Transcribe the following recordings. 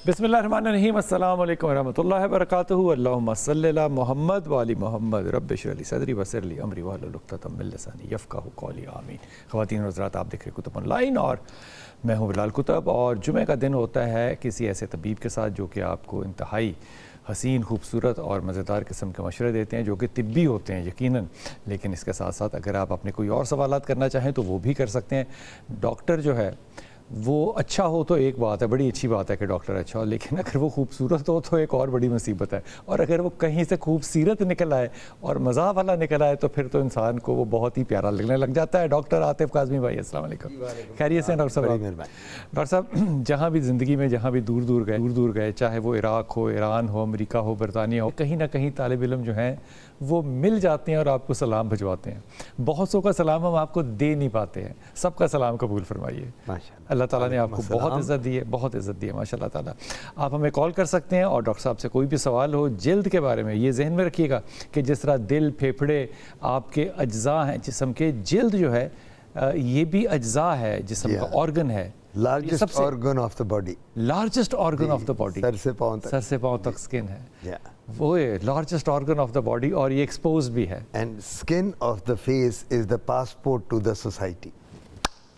बिस्मिल्लाहिर्रहमानिर्रहीम अस्सलाम वालेकुम रहमतुल्लाहि व बरकातुहू। अल्लाहुम्मा सल्लि अला मुहम्मद व आलि मुहम्मद रब्बि इश्रह ली सदरी वयस्सिर ली अमरी वहलुल उक़दतम मिन लिसानी यफ़क़हू क़ौली आमीन। ख़वातीन और हज़रात, आप देख रहे कुतुब ऑनलाइन और मैं हूँ बिलाल कुतुब। और जुमे का दिन होता है किसी ऐसे तबीब के साथ जो कि आपको इंतहाई हसीन, खूबसूरत और मज़ेदार किस्म के मशवरे देते हैं जो कि तिब्बी होते हैं यकीनन। लेकिन इसके साथ साथ अगर आप अपने कोई और सवालात करना चाहें तो वो भी कर सकते हैं। डॉक्टर जो है वो अच्छा हो तो एक बात है, बड़ी अच्छी बात है कि डॉक्टर अच्छा हो, लेकिन अगर वो खूबसूरत हो तो एक और बड़ी मुसीबत है। और अगर वो कहीं से खूबसूरत निकल आए और मज़ा वाला निकल आए तो फिर तो इंसान को वो बहुत ही प्यारा लगने लग जाता है। डॉक्टर आतिफ काज़मी भाई, अस्सलाम वालेकुम। खैरियत से डॉक्टर साहब? डॉक्टर साहब, जहाँ भी ज़िंदगी में जहाँ भी दूर दूर गए, चाहे वो इराक़ हो, ईरान हो, अमेरिका हो, बरतानिया हो, कहीं ना कहीं तालिब इल्म जो हैं वो मिल जाते हैं और आपको सलाम भिजवाते हैं। बहुत सौ का सलाम हम आपको दे नहीं पाते हैं, सबका सलाम कबूल फरमाइए। अल्लाह ताला ने आपको बहुत इज़्ज़त दी है, बहुत इज़्ज़त दी है माशाअल्लाह ताला। आप हमें कॉल कर सकते हैं और डॉक्टर साहब से कोई भी सवाल हो जिल्द के बारे में, ये जहन में रखिएगा कि जिस तरह दिल, फेफड़े आपके अज्जा हैं जिस्म के, जिल्द जो है ये भी अज्जा है जिस्म का, ऑर्गन है, largest organ of the body, largest organ of the body, सर से पाँव तक स्किन है, वो है largest organ of the body और ये एक्सपोज भी है। And skin of the face is the passport to the society.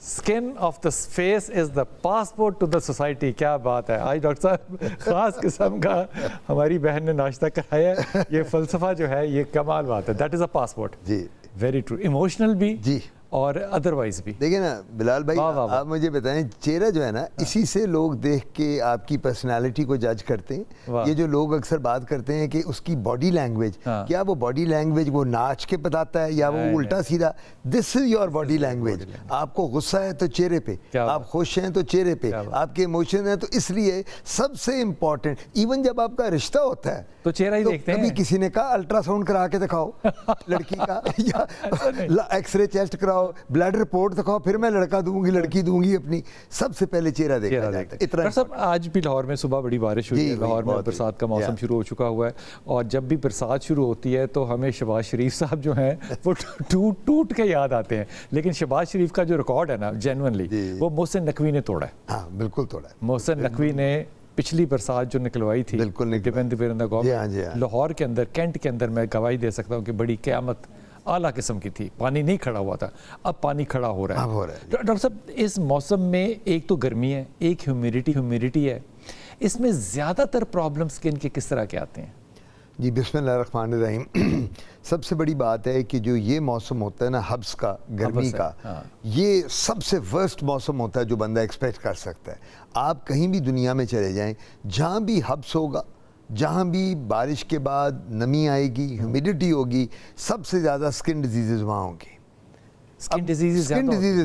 Skin of the face is the passport to the society. क्या बात है, आज डॉक्टर साहब खास किस्म का हमारी बहन ने नाश्ता कराया है। ये फलसफा जो है ये कमाल बात है, दैट इज अ पासपोर्ट। जी, वेरी ट्रू, इमोशनल भी जी और अदरवाइज भी। देखिए ना बिलाल भाई, आप मुझे बताएं, चेहरा जो है ना, इसी से लोग देख के आपकी पर्सनालिटी को जज करते हैं। ये जो लोग अक्सर बात करते हैं कि उसकी बॉडी लैंग्वेज, क्या वो बॉडी लैंग्वेज वो नाच के बताता है या वो उल्टा सीधा? This is your body language. आपको गुस्सा है तो चेहरे पे, आप खुश हैं तो चेहरे पे, आपके इमोशन है तो इसलिए सबसे इम्पोर्टेंट, इवन जब आपका रिश्ता होता है तो चेहरा ही देखते हैं। कभी किसी ने कहा अल्ट्रासाउंड करा के दिखाओ लड़की का, या एक्सरे चेस्ट कराओ, ब्लड रिपोर्ट दिखाओ, फिर मैं लड़का दूंगी लड़की दूंगी अपनी। सबसे पहले चेहरा देखा जाता है। इतना सब। आज भी लाहौर में सुबह बड़ी बारिश हुई है, लाहौर में बरसात का मौसम शुरू हो चुका हुआ है। और जब भी बरसात शुरू होती है तो हमें शहबाज शरीफ साहब जो हैं वो टूट के याद आते हैं। लेकिन शहबाज शरीफ का जो रिकॉर्ड है ना, जेन्युइनली वो मोहसिन नकवी ने तोड़ा है। हाँ बिल्कुल तोड़ा है। मोहसिन नकवी ने पिछली बरसात जो निकलवाई थी, लाहौर के अंदर, कैंट के अंदर, मैं गवाही दे सकता हूँ कि बड़ी क़यामत आला किस्म की थी। पानी नहीं खड़ा हुआ था, अब पानी खड़ा हो रहा है। डॉक्टर साहब, इस मौसम में एक तो गर्मी है, एक ह्यूमिडिटी है, इसमें ज़्यादातर प्रॉब्लम स्किन के किस तरह के आते हैं? जी बिस्मिल्लाहिर्रहमानिर्रहीम। सबसे बड़ी बात है कि जो ये मौसम होता है ना, हब्स का, गर्मी का, ये सबसे वर्स्ट मौसम होता है जो बंदा एक्सपेक्ट कर सकता है। आप कहीं भी दुनिया में चले जाएं, जहाँ भी हब्स होगा, जहाँ भी बारिश के बाद नमी आएगी, ह्यूमिडिटी होगी, सबसे ज़्यादा स्किन डिजीज़ वहाँ होंगी। स्किन डिजीज़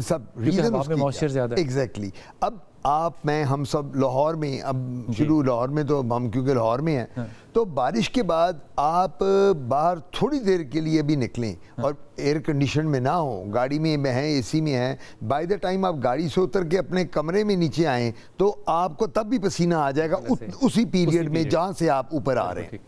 सब रीज़न मॉइस्चर ज़्यादा। एग्जैक्टली। अब आप, मैं, हम सब लाहौर में, अब शुरू लाहौर में तो हम क्योंकि लाहौर में हैं, तो बारिश के बाद आप बाहर थोड़ी देर के लिए भी निकलें और एयर कंडीशन में ना हो, गाड़ी में हैं, एसी में हैं, बाय द टाइम आप गाड़ी से उतर के अपने कमरे में नीचे आएँ तो आपको तब भी पसीना आ जाएगा उसी पीरियड में जहाँ से आप ऊपर आ रहे हैं।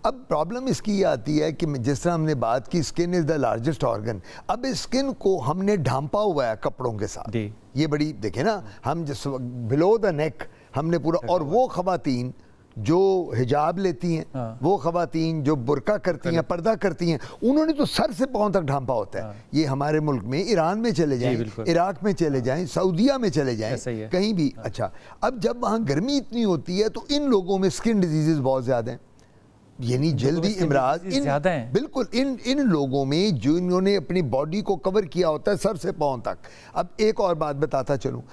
अब प्रॉब्लम इसकी आती है कि जिस तरह हमने बात की, skin is the largest organ. अब इस स्किन को हमने ढांपा हुआ है कपड़ों के साथ। ये बड़ी, देखे ना, हम जिस बिलो द नेक हमने पूरा, और वो खवातीन जो हिजाब लेती हैं, वो खवातीन जो बुरका करती हैं, पर्दा करती हैं, उन्होंने तो सर से पांव तक ढांपा होता है। ये हमारे मुल्क में, ईरान में चले जाएं, इराक में चले जाएं, सऊदिया में चले जाएं, कहीं भी। अच्छा, अब जब वहाँ गर्मी इतनी होती है तो इन लोगों में स्किन डिजीजेज बहुत ज़्यादा हैं, यानी जल्दी इमराज ज़्यादा हैं। बिल्कुल, इन लोगों में जो इन्होंने अपनी बॉडी को कवर किया होता है सर से पाँव तक। अब एक और बात बताता चलूँ,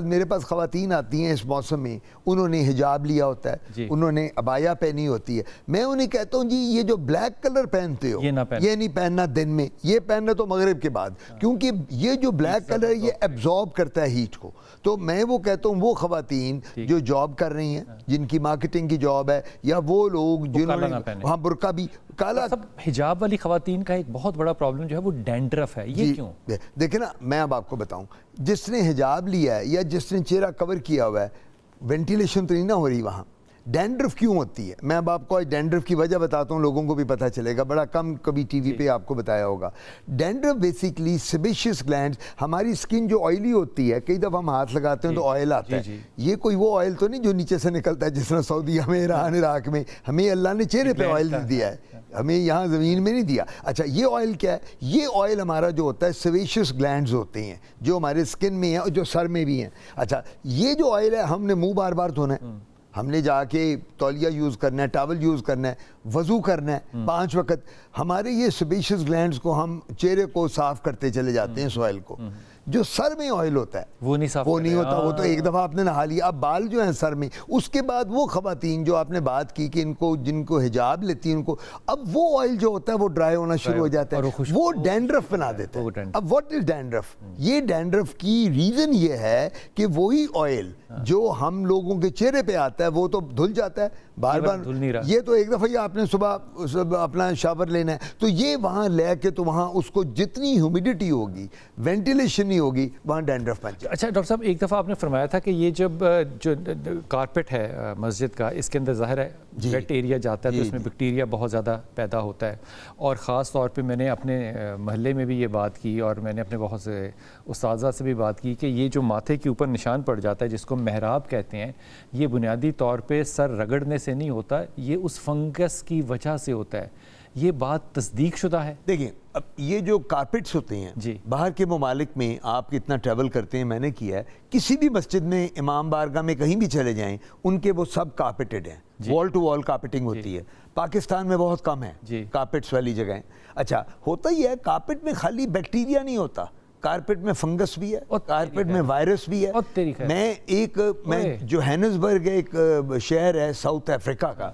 मेरे पास ख़वातीन आती हैं इस मौसम में, उन्होंने हिजाब लिया होता है, उन्होंने अबाया पहनी होती है। मैं उन्हें कहता हूँ जी ये जो ब्लैक कलर पहनते हो ये नहीं पहनना दिन में, ये पहनना तो मगरिब के बाद, क्योंकि ये जो ब्लैक कलर ये एब्जॉर्ब करता है हीट को। तो मैं वो कहता हूँ वो ख़वातीन जो जॉब कर रही हैं, जिनकी मार्केटिंग की जॉब है, या वो लोग वहाँ बुरका भी काला। सब हिजाब वाली खवातीन का एक बहुत बड़ा प्रॉब्लम जो है वो डैंड्रफ है। ये क्यों? देखे ना, मैं अब आपको बताऊं, जिसने हिजाब लिया है या जिसने चेहरा कवर किया हुआ है, वेंटिलेशन तो नहीं ना हो रही वहाँ, डैंड्रफ क्यों होती है, मैं अब आपको आज डैंड्रफ की वजह बताता हूँ, लोगों को भी पता चलेगा, बड़ा कम कभी टीवी पे आपको बताया होगा। डैंड्रफ बेसिकली सेबेशियस ग्लैंड्स, हमारी स्किन जो ऑयली होती है, कई दफ़ा हम हाथ लगाते हैं तो ऑयल आता है, ये कोई वो ऑयल तो नहीं जो नीचे से निकलता है, जिस तरह सऊदीया में, ईरान, इराक में हमें अल्लाह ने चेहरे पे ऑयल दिया है, हमें यहाँ ज़मीन में नहीं दिया। अच्छा, ये ऑयल क्या है? ये ऑयल हमारा जो होता है सेबेशियस ग्लैंड्स होते हैं जो हमारे स्किन में है और जो सर में भी हैं। अच्छा, ये जो ऑयल है, हमने मुंह बार बार धोना है, हमने जाके तौलिया यूज़ करना है, टॉवल यूज़ करना है, वज़ू करना है 5 वक्त, हमारे ये सेबेशियस ग्लैंड्स को हम चेहरे को साफ़ करते चले जाते हैं इस ऑयल को। जो सर में ऑयल होता है वो नहीं होता, वो तो एक दफ़ा आपने नहा लिया। अब बाल जो हैं सर में, उसके बाद वो ख़वातीन जो आपने बात की कि इनको जिनको हिजाब लेती हैं उनको, अब वो ऑयल जो होता है वो ड्राई होना शुरू हो जाता है, वो डैंड्रफ बना देता है। अब व्हाट इज डैंड्रफ? ये डैंड्रफ की रीज़न ये है कि वही ऑयल जो हम लोगों के चेहरे पे आता है वो तो धुल जाता है बार बार, ये तो एक दफ़ा ही आपने सुबह अपना शावर लेना है, तो ये वहाँ ले के तो वहाँ उसको जितनी ह्यूमिडिटी होगी, वेंटिलेशन नहीं होगी, वहाँ डैंड्रफ बन जाए। अच्छा डॉक्टर साहब, एक दफ़ा आपने फरमाया था कि ये जब जो कारपेट है मस्जिद का, इसके अंदर ज़ाहिर है वेट एरिया जाता है तो इसमें बैक्टीरिया बहुत ज़्यादा पैदा होता है, और ख़ास तौर पे मैंने अपने महल्ले में भी ये बात की और मैंने अपने बहुत से उस्ताज़ा से भी बात की कि ये जो माथे के ऊपर निशान पड़ जाता है जिसको मेहराब कहते हैं, ये बुनियादी तौर पे सर रगड़ने से नहीं होता, ये उस फंगस की वजह से होता है। ये बात तस्दीक शुदा है? देखिए, अब ये जो कारपेट्स होते हैं जी, बाहर के ममालिक में आप इतना ट्रैवल करते हैं, मैंने किया है, किसी भी मस्जिद में, इमाम बारगाह में कहीं भी चले जाएं, उनके वो सब कारपेटेड हैं, वॉल टू वॉल कारपेटिंग होती है। पाकिस्तान में बहुत कम है कारपेट्स वाली जगहें। अच्छा, होता ही है, कारपेट में खाली बैक्टीरिया नहीं होता, कारपेट में फंगस भी है, कारपेट में वायरस भी है। मैं जोहानिसबर्ग एक शहर है साउथ अफ्रीका का,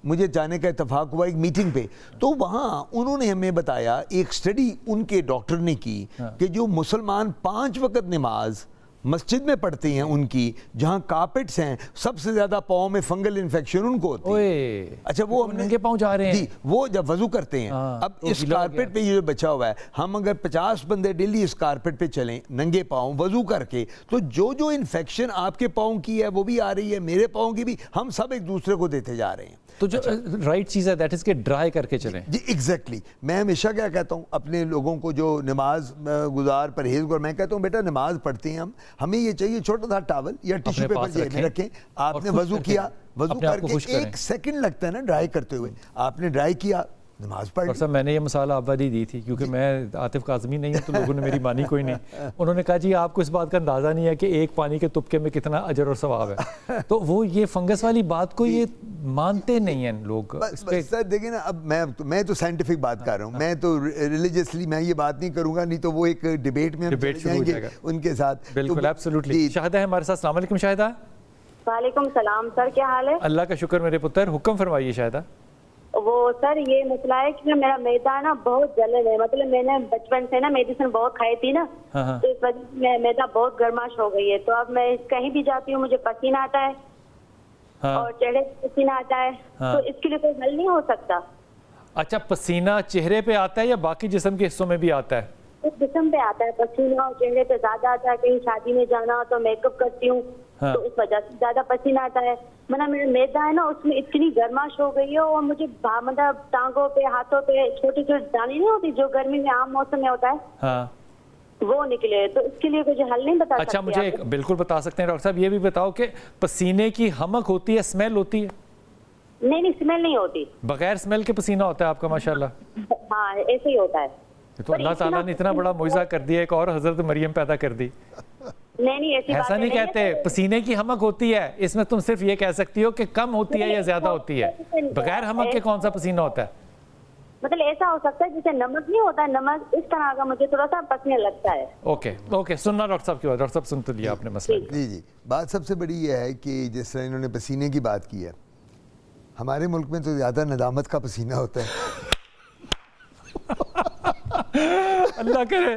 मुझे जाने का इत्तेफाक हुआ एक मीटिंग पे, तो वहाँ उन्होंने हमें बताया, एक स्टडी उनके डॉक्टर ने की कि जो मुसलमान 5 वक्त नमाज मस्जिद में पढ़ते हैं, उनकी जहाँ कारपेट्स हैं, सबसे ज़्यादा पाँव में फंगल इन्फेक्शन उनको होती है। अच्छा, वो हम नंगे पाँव जा रहे हैं जी, वो जब वज़ू करते हैं। अब इस कारपेट पे ये जो बचा हुआ है, हम अगर 50 बंदे डेली इस कारपेट पे चलें नंगे पाँव वज़ू करके, तो जो जो इन्फेक्शन आपके पाँव की है वो भी आ रही है, मेरे पाँव की भी, हम सब एक दूसरे को देते जा रहे हैं। तो जो राइट चीज़ है दैट इज़ के ड्राई करके चलें जी, एग्जैक्टली। मैं हमेशा क्या कहता हूँ अपने लोगों को जो नमाज गुजार परहेज़गार, मैं कहता हूँ बेटा नमाज पढ़ते हैं हमें ये चाहिए छोटा सा टॉवल या टिश्यू पेपर जेब में रखें, आपने वज़ू किया, वज़ू करके 1 सेकंड लगता है ना ड्राई करते हुए, आपने ड्राई किया, नमाज पढ़। और सर मैंने ये मसाला आबादी दी थी क्योंकि मैं आतिफ काज़मी नहीं हूँ, तो लोगों ने मेरी मानी कोई नहीं। उन्होंने कहा जी आपको इस बात का अंदाज़ा नहीं है कि एक पानी के तुपके में कितना अजर और सवाब है। तो वो ये फंगस वाली बात को ये मानते नहीं हैं लोग। सर देखिए ना, अब मैं तो साइंटिफिक बात कर रहा हूँ, मैं तो रिलीजियसली मैं ये बात नहीं करूँगा, नहीं तो वो एक डिबेट में हम चले जाएंगे उनके साथ। बिल्कुल, एब्सोल्युटली। शाहिदा है हमारे साथ। अस्सलाम वालेकुम शाहिदा। वालेकुम सलाम सर, क्या हाल है? अल्लाह का शुक्र मेरे पुत्र, हुक्म फरमाइए शाहिदा। वो सर ये मसला है कि मेरा मैदा ना बहुत जलन है, मतलब मैंने बचपन से ना मेडिसिन बहुत खाई थी ना, तो इस वजह से मैदा बहुत गर्माश हो गई है। तो अब मैं कहीं भी जाती हूँ मुझे पसीना आता है और चेहरे पे पसीना आता है, तो इसके लिए कोई हल नहीं हो सकता? अच्छा, पसीना चेहरे पे आता है या बाकी जिस्म के हिस्सों में भी आता है? जिस्म पे आता है पसीना, और चेहरे पे ज्यादा आता है, कहीं शादी में जाना हो तो मेकअप करती हूँ तो उस वजह से ज्यादा पसीना आता है। मतलब मेरा मैदा है ना, उसमें इतनी गर्माश हो गई है, और मुझे मतलब टांगों पे, हाथों पे छोटी छोटी दाने नहीं होती जो गर्मी में आम मौसम में होता है, वो निकले। तो इसके लिए कुछ हल नहीं बता सकते? अच्छा, मुझे बिल्कुल बता सकते हैं डॉक्टर साहब। ये भी बताओ कि पसीने की हमक होती है, स्मेल होती है? नहीं, स्मेल नहीं होती, बगैर स्मेल के पसीना होता है आपका माशाल्लाह। हाँ, ऐसे ही होता है। तो अल्लाह ताला ने इतना बड़ा मुइज़ा कर दिया, एक और हजरत मरियम पैदा कर दी। नहीं, ऐसा नहीं कहते पसीने की हमक होती है, इसमें तुम सिर्फ ये कह सकती हो कि कम होती है या ज्यादा होती है। बगैर हमक के कौन सा पसीना होता है? मतलब ऐसा हो सकता है जैसे नमक नहीं होता, नमक इस तरह का मुझे थोड़ा सा पसने लगता है। ओके, सुनना डॉक्टर साहब की बात। डॉक्टर साहब सुन तो लिया आपने मसला। जी, बात सबसे बड़ी ये है कि जिस तरह इन्होंने पसीने की बात की है, हमारे मुल्क में तो ज्यादा नदामत का पसीना होता है। अल्लाह करे,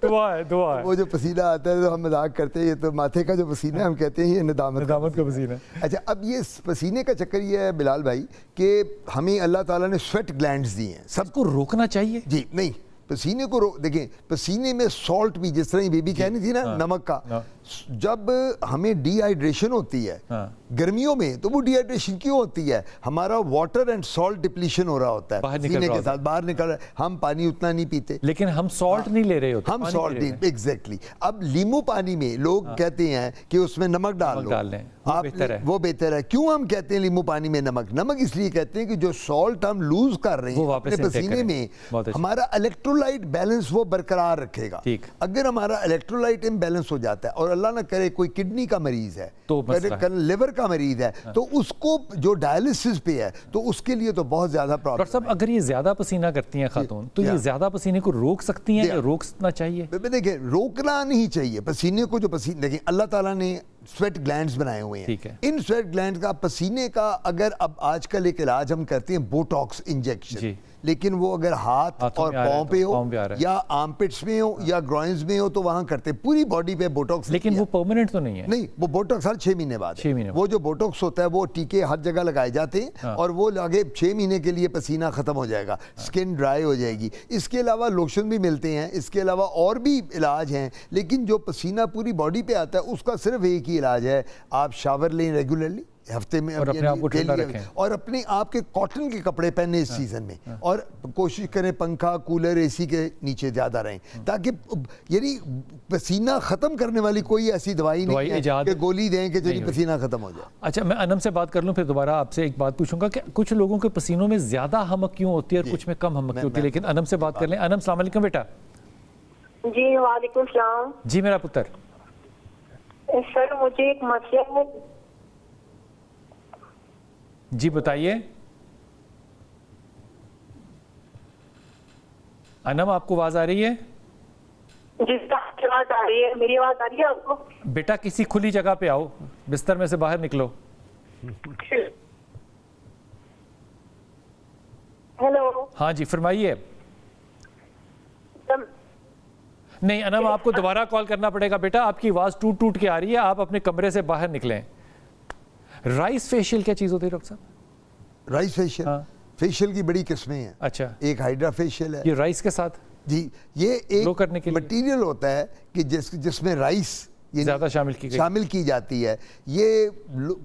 दुआ है। वो जो पसीना आता है तो हम मजाक करते हैं, ये तो माथे का जो पसीना है हम कहते हैं ये नदामत का पसीना। अच्छा, अब ये पसीने का चक्कर ये है बिलाल भाई कि हमें अल्लाह ताला ने स्वेट ग्लैंड्स दी हैं, सबको रोकना चाहिए। जी नहीं, पसीने को देखें, पसीने में सॉल्ट भी, जिस तरह बेबी कहनी थी ना, नमक का, जब हमें डिहाइड्रेशन होती है गर्मियों में, तो वो डिहाइड्रेशन क्यों होती है? हमारा वाटर एंड सॉल्ट डिप्लीशन हो रहा होता है, पसीने के साथ बाहर निकल रहा है, हम पानी उतना नहीं पीते, लेकिन हम सॉल्ट नहीं ले रहे होते, हम सॉल्ट नहीं, एग्जैक्टली। अब नींबू पानी में लोग कहते हैं कि उसमें नमक डाल लो, वो बेहतर है, वो बेहतर है। क्यों हम कहते हैं नींबू पानी में नमक इसलिए कहते हैं कि जो सॉल्ट हम लूज कर रहे हैं अपने पसीने में, हमारा इलेक्ट्रोलाइट बैलेंस वो बरकरार रखेगा। अगर हमारा इलेक्ट्रोलाइट इम्बैलेंस हो जाता है, और अल्लाह ना करे कोई किडनी का मरीज है, तो लिवर का मरीज है, तो उसको जो डायलिसिस पे है, तो उसके लिए तो बहुत ज्यादा प्रॉब्लम। डॉक्टर साहब, अगर ये ज्यादा पसीना करती हैं खातून, तो ये ज्यादा पसीने को रोक सकती हैं या रोकना चाहिए? देखिए, रोकना नहीं चाहिए पसीने को। जो पसीने, देखिए अल्लाह ताला ने स्वेट ग्लैंड्स बनाए हुए हैं, इन स्वेट ग्लैंड्स का पसीने का, अगर अब आजकल एक इलाज हम करते हैं बोटॉक्स इंजेक्शन, लेकिन वो अगर हाथ और पाँव पे हो या आर्मपिट्स में हो या ग्रॉइंस में हो तो वहां करते, पूरी बॉडी पे बोटॉक्स। लेकिन वो परमानेंट तो नहीं है? नहीं, वो बोटॉक्स हर 6 महीने बाद है। वो जो बोटॉक्स होता है वो टीके हर जगह लगाए जाते हैं, और वो लगे 6 महीने के लिए पसीना खत्म हो जाएगा, स्किन ड्राई हो जाएगी। इसके अलावा लोशन भी मिलते हैं, इसके अलावा और भी इलाज हैं, लेकिन जो पसीना पूरी बॉडी पे आता है उसका सिर्फ एक ही इलाज है, आप शावर लें रेगुलरली हफ्ते में, और अपने आप को ठंडा रखें, और अपने आप के कॉटन के कपड़े पहने इस सीजन में, और कोशिश करें पंखा कूलर एसी के नीचे ज्यादा रहें, ताकि यानी पसीना खत्म करने वाली कोई ऐसी दवाई नहीं है कि गोली दें कि चलिए पसीना खत्म हो जाए। अच्छा, मैं अनम से बात कर लूं, फिर दोबारा आपसे एक बात पूछूंगा कि कुछ लोगों के पसीनों में ज्यादा हमक क्यों होती है और कुछ में कम हमक होती है, लेकिन अनम से बात कर लें। अनम, सलाम अलैकुम बेटा। जी वालेकुम सलाम। जी मेरा पुत्र। सर मुझे एक मसला है। जी बताइए। अनम, आपको आवाज आ रही है? जी आवाज आ रही है, मेरी आवाज आ रही है आपको? बेटा किसी खुली जगह पे आओ, बिस्तर में से बाहर निकलो। हेलो। हाँ जी फरमाइए। नहीं अनम, आपको दोबारा कॉल करना पड़ेगा बेटा, आपकी आवाज टूट टूट के आ रही है, आप अपने कमरे से बाहर निकलें। राइस फेशियल क्या चीज होती है डॉक्टर साहब? Rice facial? हाँ। फेशियल की बड़ी किस्में हैं। अच्छा। एक हाइड्रा फेशियल है, ये राइस के साथ? जी, ये एक मटेरियल होता है कि जिसमें राइस ज्यादा शामिल की जाती है। ये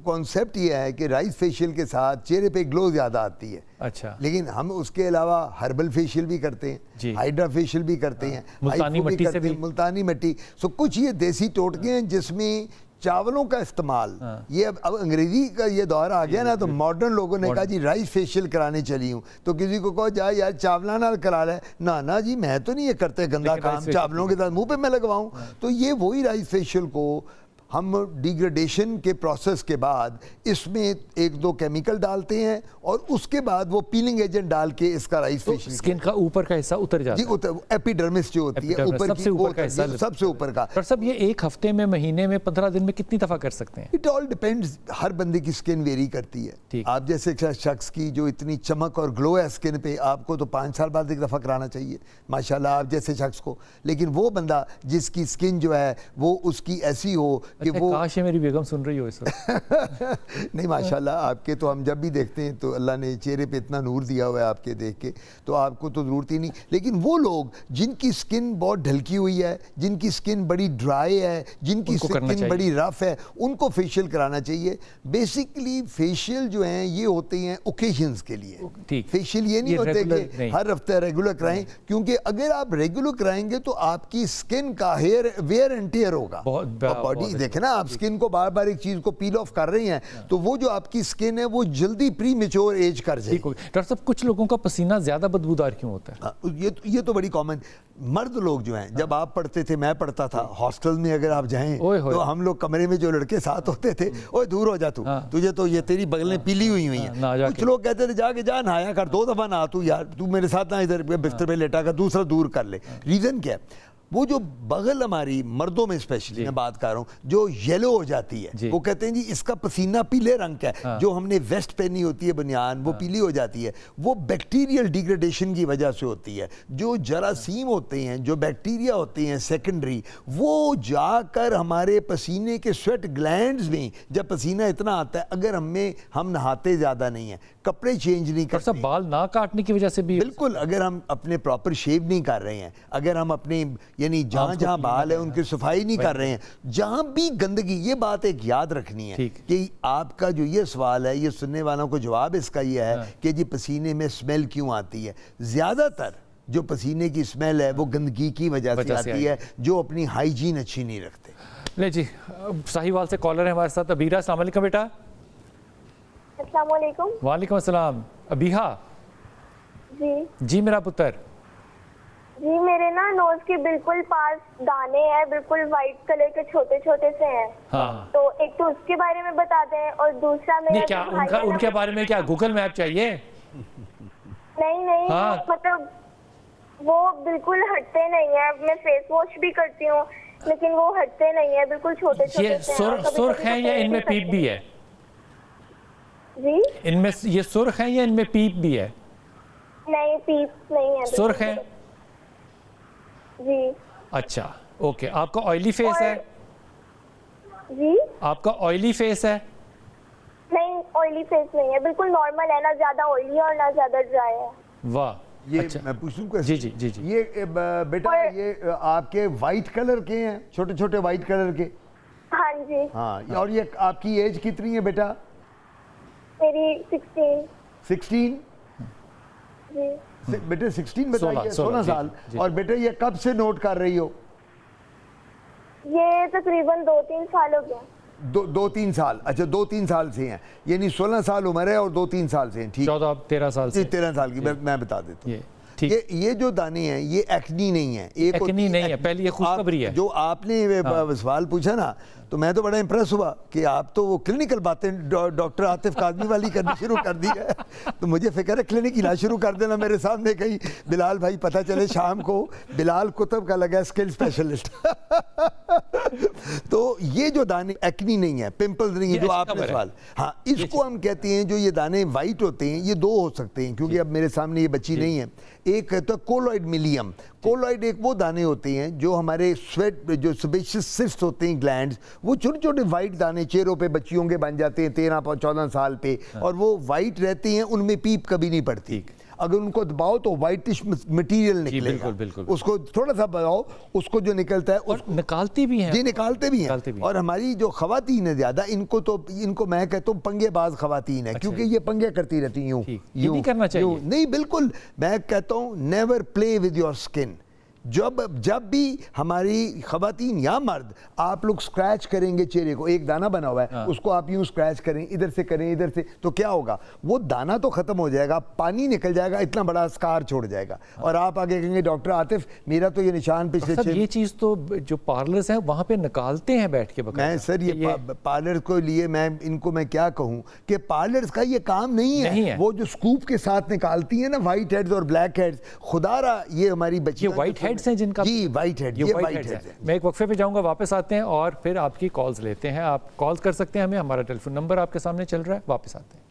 कॉन्सेप्ट ये है कि राइस फेशियल के साथ चेहरे पे ग्लो ज्यादा आती है। अच्छा। लेकिन हम उसके अलावा हर्बल फेशियल भी करते हैं, हाइड्रा फेशियल भी करते हैं, मुल्तानी मिट्टी से भी, मुल्तानी मिट्टी। सो कुछ ये देसी टोटके हैं जिसमें चावलों का इस्तेमाल, ये अब अंग्रेजी का ये दौर आ गया ना, तो मॉडर्न लोगों ने कहा जी राइस फेशियल कराने चली हूँ, तो किसी को कहो जा यार चावला नाल करा ले, ना जी मैं तो नहीं ये करते गंदा काम चावलों के साथ मुंह पे मैं लगवाऊं। तो ये वही राइस फेशियल को हम डिग्रेडेशन के प्रोसेस के बाद इसमें 1-2 केमिकल डालते हैं, और उसके बाद वो पीलिंग एजेंट डाल के इसका राइस फेशियल, स्किन का ऊपर का हिस्सा उतर जाता है। जी, एपिडर्मिस जो होती है ऊपर सबसे ऊपर का हिस्सा, सबसे ऊपर का। और सब ये एक हफ्ते में, महीने में, 15 दिन में कितनी दफा कर सकते हैं? इट ऑल डिपेंड्स, हर बंदे की स्किन वेरी करती है। आप जैसे शख्स की जो इतनी चमक और ग्लो है स्किन पे, आपको तो 5 साल बाद एक दफा कराना चाहिए माशाल्लाह आप जैसे शख्स को। लेकिन वो बंदा जिसकी स्किन जो है वो उसकी ऐसी हो कि वो, काश मेरी बेगम सुन रही हो इस वक्त। नहीं माशाल्लाह आपके तो हम जब भी देखते हैं तो अल्लाह ने चेहरे पे इतना नूर दिया हुआ है आपके देख के, तो आपको तो ज़रूरत ही नहीं। लेकिन वो लोग जिनकी स्किन बहुत ढलकी हुई है, जिनकी स्किन बड़ी ड्राई है, जिनकी स्किन बड़ी रफ है, उनको फेशियल कराना चाहिए। बेसिकली फेशियल जो हैं ये होते हैं ओकेजन्स के लिए। फेशियल ये नहीं होते कि हर हफ्ते रेगुलर कराएं, क्योंकि अगर आप रेगुलर कराएंगे तो आपकी स्किन का हेयर वेयर एंड टेयर होगा। बॉडी देखे ना, आप स्किन को बार बार एक चीज को पील ऑफ कर रही हैं, तो वो जो आपकी स्किन है वो जल्दी प्री मैच्योर एज कर जाएगी। डॉक्टर साहब, कुछ लोगों का पसीना ज्यादा बदबूदार क्यों होता है? ये तो बड़ी कॉमन। मर्द लोग जो हैं, जब आप पढ़ते थे, मैं पढ़ता था हॉस्टल में, अगर आप जाएं तो हम लोग कमरे में जो लड़के साथ होते थे, ओए दूर हो जा तू, तुझे तो ये तेरी बगलें पीली हुई हैं। कुछ लोग कहते थे जाके जा नहाया कर, 2 दफा नहा तू यार, तू मेरे साथ ना इधर बिस्तर पे लेटा कर, दूसरा दूर कर ले। रीजन क्या है? वो जो बगल हमारी मर्दों में स्पेशली मैं बात कर रहा हूँ जो येलो हो जाती है, वो कहते हैं जी इसका पसीना पीले रंग का है। हाँ। जो हमने वेस्ट पहनी होती है बनियान, वो पीली हो जाती है, वो बैक्टीरियल डिग्रेडेशन की वजह से होती है। जो जरासीम होते हैं, जो बैक्टीरिया होते हैं सेकेंडरी, वो जाकर हमारे पसीने के स्वेट ग्लैंड्स में, जब पसीना इतना आता है, अगर हम नहाते ज़्यादा नहीं है, कपड़े चेंज नहीं करते, सब बाल ना काटने की वजह से भी, बिल्कुल, अगर हम अपने प्रॉपर शेव नहीं कर रहे हैं, अगर हम अपने यानी जहाँ जहाँ बाल है उनकी सफाई नहीं कर रहे हैं, जहाँ भी गंदगी, ये बात एक याद रखनी है कि आपका जो ये सवाल है, ये सुनने वालों को जवाब इसका ये है कि जी पसीने में स्मेल क्यों आती है। ज़्यादातर जो पसीने की स्मेल है वो गंदगी की वजह से आती है, जो अपनी हाइजीन अच्छी नहीं रखते। ले जी, साहिवाल से कॉलर है हमारे साथ अबीरा। अस्सलाम वालेकुम बेटा। अस्सलाम वालेकुम। वालेकुम अस्सलाम। अबीहा जी मेरा पुत्र जी, मेरे ना नोज के बिल्कुल पास दाने हैं, बिल्कुल वाइट कलर के छोटे छोटे से हैं। हाँ। तो एक तो उसके बारे में बता दें, और दूसरा मेरे क्या उनके बारे में क्या गूगल मैप चाहिए? नहीं हाँ। मतलब वो बिल्कुल हटते नहीं है। मैं फेस वॉश भी करती हूँ लेकिन वो हटते नहीं है, बिल्कुल छोटे छोटे। ये सुर्ख है या इनमें पीप भी है? जी, इनमें ये सुर्ख है या इनमें पीप भी है? नहीं, पीप नहीं है, सुर्ख है जी। अच्छा, ओके। आपका ऑयली फेस है? जी, आपका ऑयली फेस है? नहीं, ऑयली फेस नहीं है, बिल्कुल नॉर्मल है, ना ज्यादा ऑयली और ना ज्यादा ड्राई है। वाह, ये अच्छा। मैं पूछूं क्या? जी जी जी जी। ये बेटा ये आपके वाइट कलर के हैं, छोटे छोटे वाइट कलर के? हाँ जी। हाँ, और ये आपकी एज कितनी है बेटा? मेरी 16 जी। बेटे 16 बताइए, 16 साल। जी। और बेटे ये कब से नोट कर रही हो? ये तकरीबन 2-3 साल हो गया। 2-3 साल। अच्छा, 2-3 साल से हैं, यानी 16 साल उम्र है और 2-3 साल से हैं। ठीक, 14-13 साल से। 13 साल की मैं बता देता हूँ। ये ये जो दाने हैं ये एक्नी नहीं है, एक एक्नी नहीं है, पहले ये खुशखबरी है। जो आपने सवाल पूछा ना, तो मैं तो बड़ा इंप्रेस हुआ कि आप तो वो क्लिनिकल बातें डॉक्टर आतिफ कादमी वाली करनी शुरू कर दी है। तो मुझे फिक्र है क्लिनिक इलाज शुरू कर देना मेरे सामने, कहीं बिलाल भाई पता चले शाम को बिलाल कुतुब का लगा स्किल स्पेशलिस्ट। तो ये जो दाने एक्नी नहीं है, पिंपल्स नहीं है जो आपने सवाल, हाँ, इसको हम कहते हैं जो ये दाने वाइट होते हैं, ये दो हो सकते हैं, क्योंकि अब मेरे सामने ये बच्ची नहीं है। एक है तो कोलॉइड मिलियम। कोलॉइड एक वो दाने होते हैं जो हमारे स्वेट, जो सेबेशियस सिस्ट होते हैं ग्लैंड्स, वो छोटे छोटे वाइट दाने चेहरों पे बच्चियों के बन जाते हैं 13-14 साल पे, और वो वाइट रहते हैं, उनमें पीप कभी नहीं पड़ती। अगर उनको दबाओ तो वाइटिश मटेरियल निकलेगा। बिल्कुल। उसको थोड़ा सा दबाओ, उसको जो निकलता है और निकालती भी हैं। जी, निकालते भी हैं। और हमारी जो खवातीन है ज्यादा, इनको मैं कहता हूँ पंगेबाज खवातीन है। अच्छा। क्योंकि ये पंगे करती रहती हैं, यूं नहीं करना चाहिए। नहीं, बिल्कुल, मैं कहता हूँ never play with your skin. जब भी हमारी खवातीन या मर्द आप लोग स्क्रैच करेंगे चेहरे को, एक दाना बना हुआ है, हाँ। उसको आप यूं स्क्रैच करें, इधर से करें, इधर से, तो क्या होगा, वो दाना तो खत्म हो जाएगा, पानी निकल जाएगा, इतना बड़ा स्कार छोड़ जाएगा। हाँ। और आप आगे कहेंगे डॉक्टर आतिफ मेरा तो ये निशान पिछले ये चीज तो जो पार्लर्स हैं वहां पे निकालते हैं बैठ के। मैं सर ये पार्लर को लिए मैं क्या कहूँ कि पार्लर्स का ये काम नहीं है। वो जो स्कूप के साथ निकालती है ना व्हाइट हेड्स और ब्लैक हेड्स, खुदारा ये हमारी बच्ची व्हाइट हेड्स हैं जिनका, जी व्हाइट हेड, ये व्हाइट हेड है। मैं एक वक्फे पे जाऊंगा, वापस आते हैं और फिर आपकी कॉल्स लेते हैं। आप कॉल कर सकते हैं हमें, हमारा टेलीफोन नंबर आपके सामने चल रहा है। वापस आते हैं।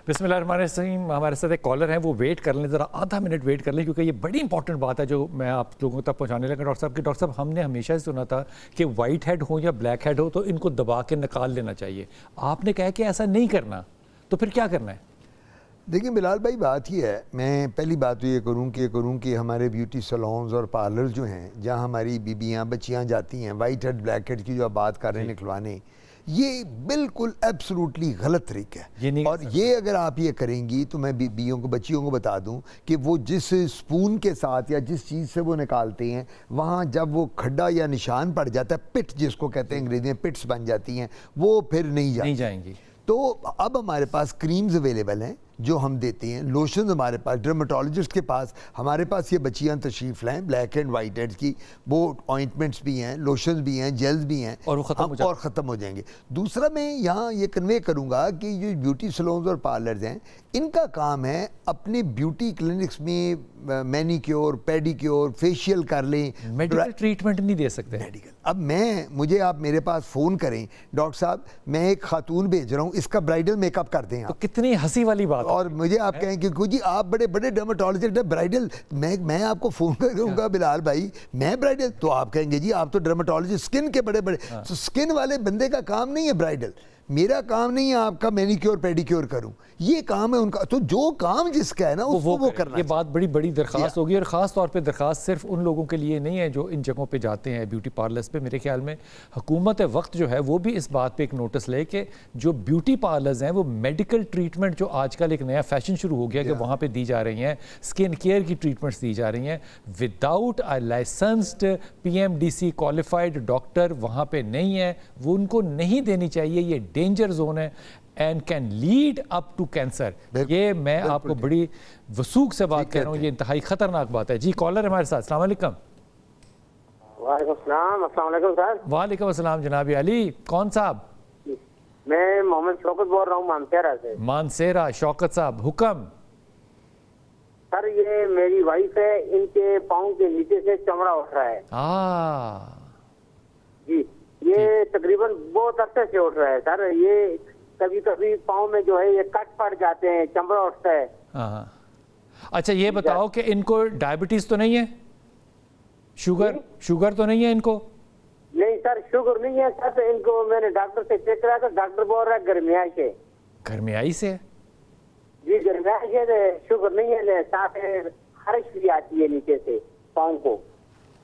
बिस्मिल्लाहिर्रहमानिर्रहीम। हमारे साथ एक कॉलर हैं, वो वेट कर लें, ज़रा आधा मिनट वेट कर लें, क्योंकि ये बड़ी इंपॉर्टेंट बात है जो मैं आप लोगों तक पहुंचाने लगा। डॉक्टर साहब हमने हमेशा से सुना था कि वाइट हेड हो या ब्लैक हेड हो तो इनको दबा के निकाल लेना चाहिए। आपने कहा कि ऐसा नहीं करना, तो फिर क्या करना है? देखिए बिलाल भाई, बात ये है, मैं पहली बात तो ये करूँ कि हमारे ब्यूटी सैलून्स और पार्लर जो हैं, जहाँ हमारी बीबियाँ बच्चियाँ जाती हैं, वाइट हेड ब्लैक हेड की जो आप बात कर रहे हैं निकलवाने, ये बिल्कुल एब्सोल्युटली गलत तरीका है। और ये अगर आप ये करेंगी तो मैं बीबियों को, बच्चियों को बता दूं कि वो जिस स्पून के साथ या जिस चीज़ से वो निकालते हैं, वहाँ जब वो खड्डा या निशान पड़ जाता है, पिट जिसको कहते हैं अंग्रेजी में, पिट्स बन जाती हैं, वो फिर नहीं जाएंगी। तो अब हमारे पास क्रीम्स अवेलेबल हैं जो हम देते हैं, लोशन हमारे पास डर्मेटोलॉजिस्ट के पास, हमारे पास ये बच्चियाँ तशरीफ़ लाएँ ब्लैक एंड वाइट हेड्स की, वो ऑइंटमेंट्स भी हैं, लोशंस भी हैं, जेल्स भी हैं, और वो ख़त्म हो जाएंगे। दूसरा मैं यहाँ ये कन्वे करूँगा कि जो ब्यूटी सलोन्स और पार्लर्स हैं, इनका काम है अपने ब्यूटी क्लिनिक्स में मैनिक्योर, पेडिक्योर, फेशियल कर लें, मेडिकल ट्रीटमेंट नहीं दे सकते। मेडिकल, अब मुझे आप मेरे पास फ़ोन करें, डॉक्टर साहब मैं एक खातून भेज रहा हूँ, इसका ब्राइडल मेकअप कर दें आप, तो कितनी हंसी वाली बात, और मुझे आप कहें कि जी आप बड़े बड़े डर्मेटोलॉजिस्ट हैं, ब्राइडल मैं आपको फ़ोन करूँगा बिलाल भाई, मैं ब्राइडल, तो आप कहेंगे जी आप तो डर्मेटोलॉजिस्ट स्किन के बड़े बड़े, तो स्किन वाले बंदे का काम नहीं है ब्राइडल, मेरा काम नहीं है आपका मैनिक्योर पेडिक्योर करूं, ये काम है उनका। तो जो काम जिसका है ना उसको वो करना। ये बात बड़ी बड़ी दरखास्त होगी, और ख़ास तौर पे दरखास्त सिर्फ उन लोगों के लिए नहीं है जो इन जगहों पे जाते हैं ब्यूटी पार्लर्स पे। मेरे ख्याल में हुकूमत वक्त जो है वो भी इस बात पे एक नोटिस ले कि जो ब्यूटी पार्लर्स हैं वो मेडिकल ट्रीटमेंट, जो आजकल एक नया फैशन शुरू हो गया कि वहाँ पर दी जा रही हैं, स्किन केयर की ट्रीटमेंट्स दी जा रही हैं, without a licensed PMDC qualified doctor वहाँ पर नहीं है, वो उनको नहीं देनी चाहिए। ये डेंजर जोन है and can lead up to cancer. ये मैं आपको बड़ी वसूख से बात कर रहा हूँ, ये इंतहाई खतरनाक बात है। जी कॉलर हमारे साथ, अस्सलाम वालेकुम। अस्सलाम वालेकुम सर। वालेकुम अस्सलाम जनाब अली, कौन साहब? मैं मोहम्मद शौकत बोल रहा हूँ मानसेरा से। मानसेरा, शौकत साहब हुक्म। सर ये मेरी वाइफ है, इनके पाँव के नीचे से चमड़ा उठ रहा है जी, ये तकरीबन बहुत अरसे से उठ रहा है सर। ये कभी कभी पाँव में जो है ये कट पड़ जाते हैं, चमड़ा उठता है। अच्छा ये बताओ कि इनको डायबिटीज तो नहीं है, शुगर तो नहीं है इनको? नहीं सर शुगर नहीं है सर, तो इनको मैंने डॉक्टर से चेक कराया, तो डॉक्टर बोल रहा है गर्मियाई से। गर्मियाई से? जी गर्मियाई से, शुगर नहीं है, साथ खारिश भी आती है नीचे से पाँव को।